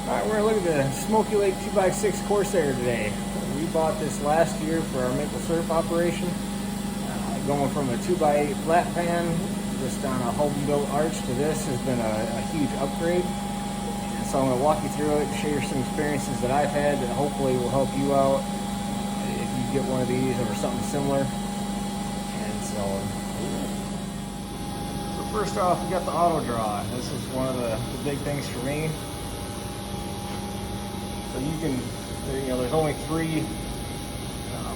Alright, we're going to look at the Smoky Lake 2x6 Corsair today. We bought this last year for our maple syrup operation. Going from a 2x8 flat pan just on a home-built arch to this has been a huge upgrade. And so I'm going to walk you through it, share some experiences that I've had that hopefully will help you out if you get one of these or something similar. And so first off, we got the auto draw. This is one of the big things for me. So you can, there's only three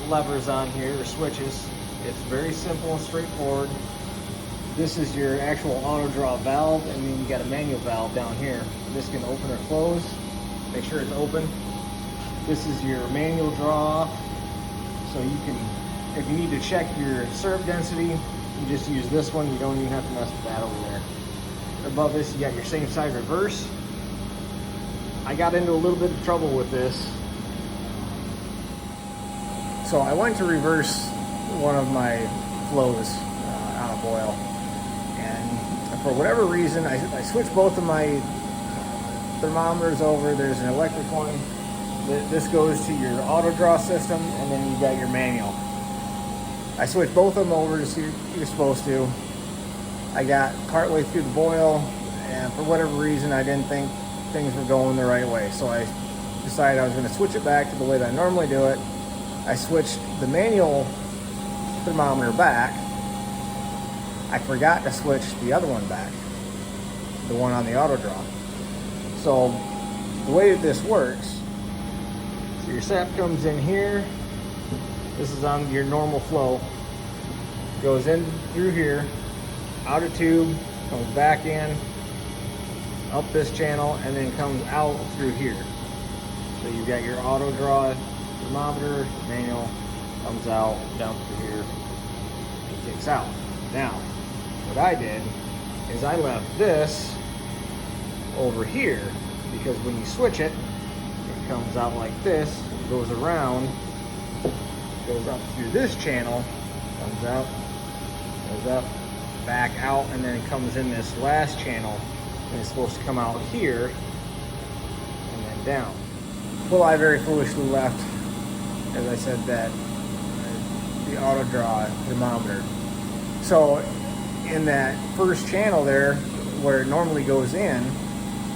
levers on here, or switches. It's very simple and straightforward. This is your actual auto draw valve, and then you got a manual valve down here. This can open or close. Make sure it's open. This is your manual draw. So you can, if you need to check your syrup density, you just use this one. You don't even have to mess with that over there. Above this, you got your same side reverse. I got into a little bit of trouble with this. So I went to reverse one of my flows on a boil. And for whatever reason, I switched both of my thermometers over. There's an electric one. This goes to your auto draw system, and then you got your manual. I switched both of them over to see you're supposed to. I got partway through the boil, and for whatever reason, I didn't think things were going the right way. So I decided I was going to switch it back to the way that I normally do it. I switched the manual thermometer back. I forgot to switch the other one back, the one on the auto draw. So the way that this works, so your sap comes in here. This is on your normal flow. Goes in through here, out a tube, comes back in, up this channel, and then comes out through here. So you've got your auto draw thermometer, manual, comes out, down through here, and kicks out. Now, what I did is I left this over here, because when you switch it, it comes out like this, it goes around, goes up through this channel, comes out, goes up, back out, and then it comes in this last channel, and it's supposed to come out here and then down. Well, I very foolishly left, as I said, that the auto draw thermometer. So in that first channel there, where it normally goes in,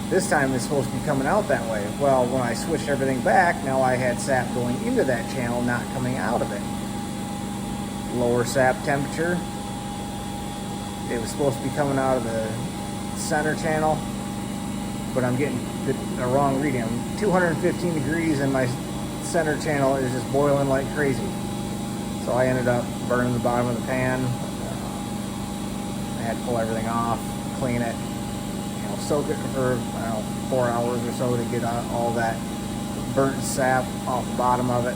this time it's supposed to be coming out that way. Well, when I switched everything back, now I had sap going into that channel, not coming out of it. Lower sap temperature. It was supposed to be coming out of the center channel, but I'm getting the wrong reading. I'm 215 degrees and my center channel is just boiling like crazy. So I ended up burning the bottom of the pan. I had to pull everything off, clean it, soak it for 4 hours or so to get all that burnt sap off the bottom of it.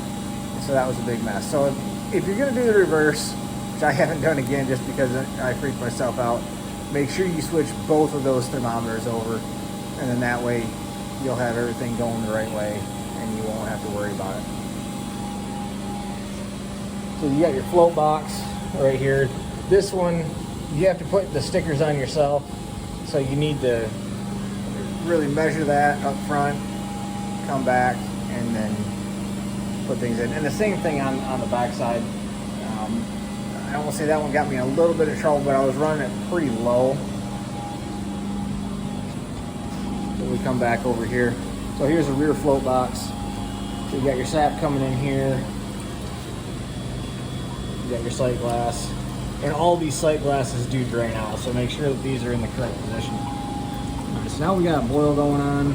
So that was a big mess. So if you're going to do the reverse, which I haven't done again just because I freaked myself out, make sure you switch both of those thermometers over, and then that way you'll have everything going the right way and you won't have to worry about it. So you got your float box right here. This one, you have to put the stickers on yourself, so you need to really measure that up front, come back, and then put things in. And the same thing on the back side. I won't say that one got me in a little bit of trouble, but I was running it pretty low. So we come back over here. So here's a rear float box. So you got your sap coming in here. You got your sight glass. And all these sight glasses do drain out, so make sure that these are in the correct position. All right, so now we got a boil going on.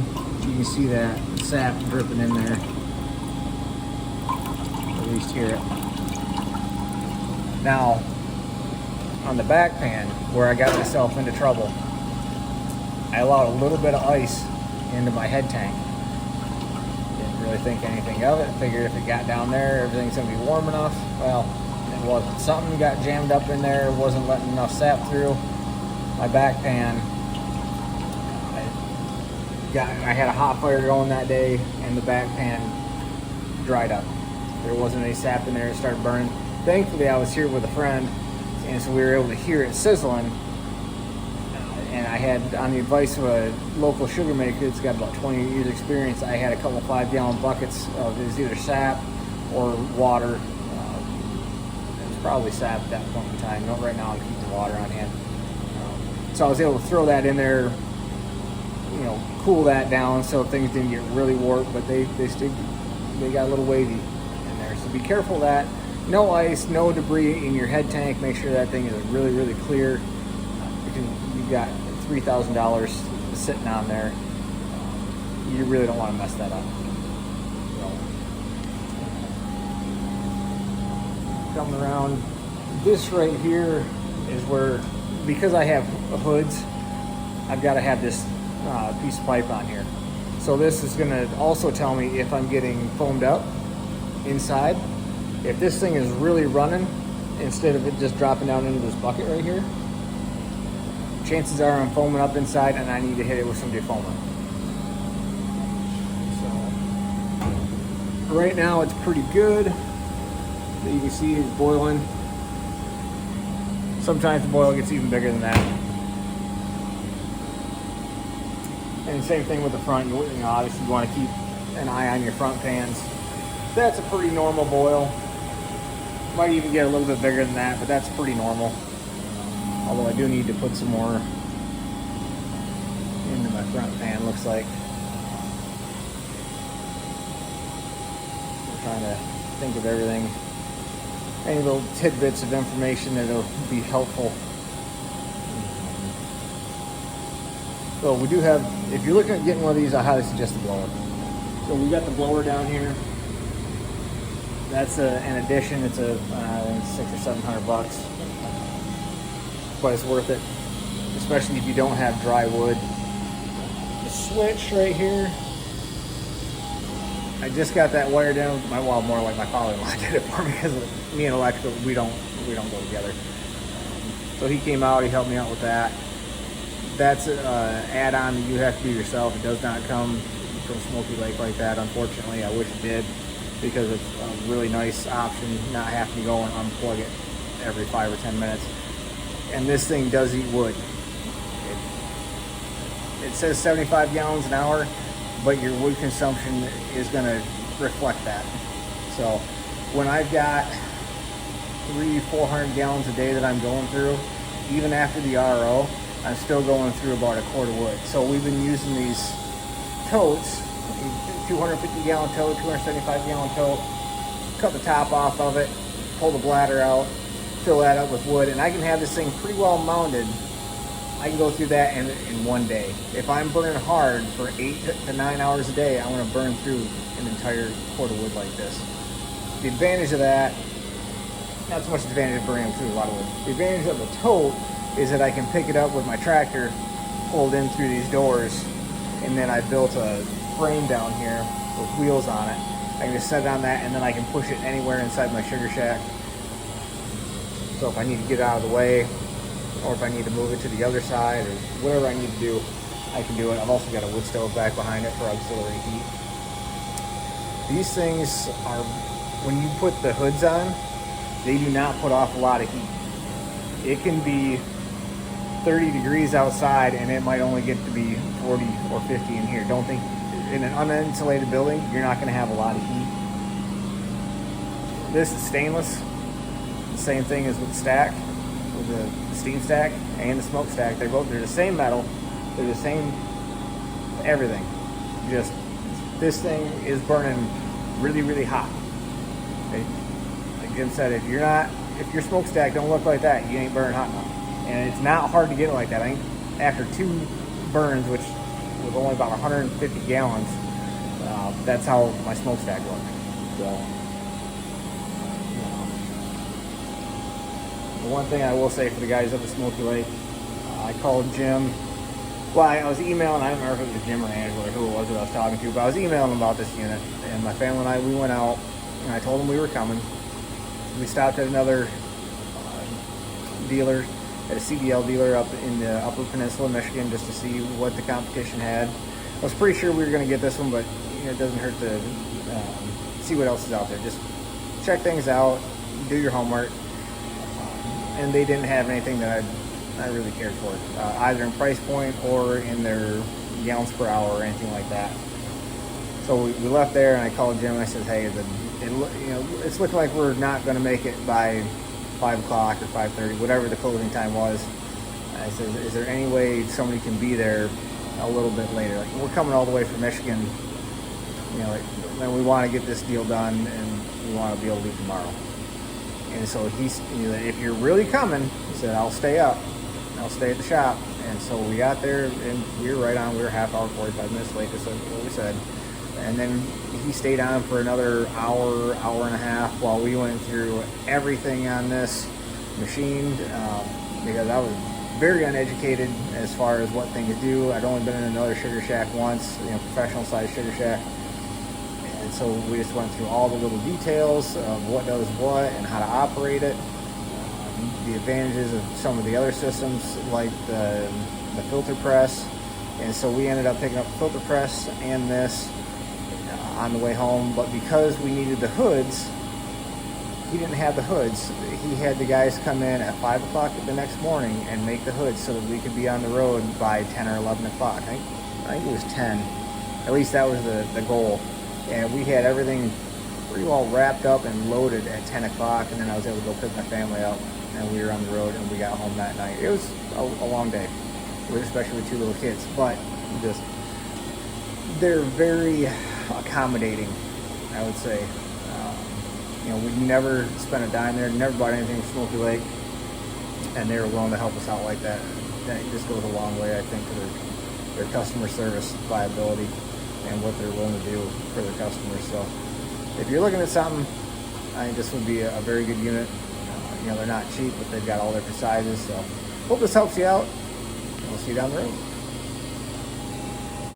You can see that sap dripping in there. At least hear it. Now, on the back pan, where I got myself into trouble, I allowed a little bit of ice into my head tank. Didn't really think anything of it. Figured if it got down there, everything's gonna be warm enough. Well, it wasn't. Something got jammed up in there, wasn't letting enough sap through. My back pan, I had a hot fire going that day, and the back pan dried up. There wasn't any sap in there, it started burning. Thankfully, I was here with a friend, and so we were able to hear it sizzling. And I had, on the advice of a local sugar maker that's got about 20 years experience, I had a couple 5-gallon buckets of it was either sap or water. It's probably sap at that point in time. No, right now I'm keeping water on hand. So I was able to throw that in there, you know, cool that down so things didn't get really warped, but they got a little wavy in there. So be careful of that. No ice, no debris in your head tank. Make sure that thing is really, really clear. Because you've got $3,000 sitting on there. You really don't want to mess that up. So, coming around, this right here is where, because I have hoods, I've got to have this piece of pipe on here. So this is going to also tell me if I'm getting foamed up inside. If this thing is really running, instead of it just dropping down into this bucket right here, chances are I'm foaming up inside and I need to hit it with some defoamer. So right now it's pretty good. You can see it's boiling. Sometimes the boil gets even bigger than that. And same thing with the front. You know, obviously you want to keep an eye on your front pans. That's a pretty normal boil. Might even get a little bit bigger than that, but that's pretty normal. Although I do need to put some more into my front pan, looks like. I'm trying to think of everything. Any little tidbits of information that'll be helpful. So we do have, if you're looking at getting one of these, I highly suggest the blower. So we got the blower down here. That's an addition. It's a $600 or $700, but it's worth it, especially if you don't have dry wood. The switch right here, I just got that wired down. Well, more like my father-in-law did it for me, because me and electrical, we don't go together. So he came out, he helped me out with that. That's an add-on that you have to do yourself. It does not come from Smoky Lake like that, unfortunately. I wish it did, because it's a really nice option, not having to go and unplug it every 5 or 10 minutes. And this thing does eat wood. It says 75 gallons an hour, but your wood consumption is going to reflect that. So when I've got 300-400 gallons a day that I'm going through, even after the RO, I'm still going through about a quart of wood. So we've been using these totes, 250 gallon tote, 275 gallon tote, cut the top off of it, pull the bladder out, fill that up with wood, and I can have this thing pretty well mounted. I can go through that in one day. If I'm burning hard for 8 to 9 hours a day, I'm going to burn through an entire quart of wood like this. The advantage of that, not so much the advantage of burning through a lot of wood, the advantage of the tote is that I can pick it up with my tractor, pulled in through these doors, and then I built a frame down here with wheels on it. I can just set it on that, and then I can push it anywhere inside my sugar shack. So if I need to get it out of the way, or if I need to move it to the other side, or whatever I need to do, I can do it. I've also got a wood stove back behind it for auxiliary heat. These things are, when you put the hoods on, they do not put off a lot of heat. It can be 30 degrees outside and it might only get to be 40 or 50 in here. Don't think, in an uninsulated building, you're not going to have a lot of heat. This is stainless. The same thing as with the stack, with the steam stack and the smoke stack. They're the same metal. They're the same everything. Just this thing is burning really, really hot. Okay? Like Jim said, if your smokestack don't look like that, you ain't burning hot enough. And it's not hard to get it like that. I think after 2 burns, which was only about 150 gallons, that's how my smokestack looked. So, the one thing I will say for the guys up at Smoky Lake, I called Jim. Well, I was emailing, I don't remember if it was Jim or Angela or who it was that I was talking to, but I was emailing him about this unit. And my family and I, we went out, and I told him we were coming. We stopped at another dealer, at a CDL dealer up in the Upper Peninsula, Michigan, just to see what the competition had. I was pretty sure we were going to get this one, but it doesn't hurt to see what else is out there. Just check things out, do your homework. And they didn't have anything that I really cared for, either in price point or in their gallons per hour or anything like that. So we left there, and I called Jim. And I said, "Hey, it's looking like we're not going to make it by 5 o'clock or 5:30, whatever the closing time was." I said, "Is there any way somebody can be there a little bit later? Like, we're coming all the way from Michigan, and we want to get this deal done, and we want to be able to leave tomorrow." And so if you're really coming, he said, "I'll stay up. I'll stay at the shop." And so we got there, and we were right on. We were half hour, 45 minutes late, just like what we said. And then he stayed on for another hour, hour and a half while we went through everything on this machine, because I was very uneducated as far as what thing to do. I'd only been in another sugar shack once, professional size sugar shack. And so we just went through all the little details of what does what and how to operate it, the advantages of some of the other systems like the filter press. And so we ended up picking up the filter press and this on the way home. But because we needed the hoods, he didn't have the hoods. He had the guys come in at 5 o'clock the next morning and make the hoods so that we could be on the road by 10 or 11 o'clock. I think it was 10. At least that was the goal. And we had everything pretty well wrapped up and loaded at 10 o'clock, and then I was able to go pick my family up, and we were on the road, and we got home that night. It was a long day, especially with 2 little kids, but they're very accommodating, I would say. We never spent a dime there, never bought anything from Smoky Lake, and they were willing to help us out like that. That just goes a long way, I think, to their customer service viability and what they're willing to do for their customers. So if you're looking at something, I think this would be a very good unit. They're not cheap, but they've got all different sizes. So hope this helps you out. We'll see you down the road.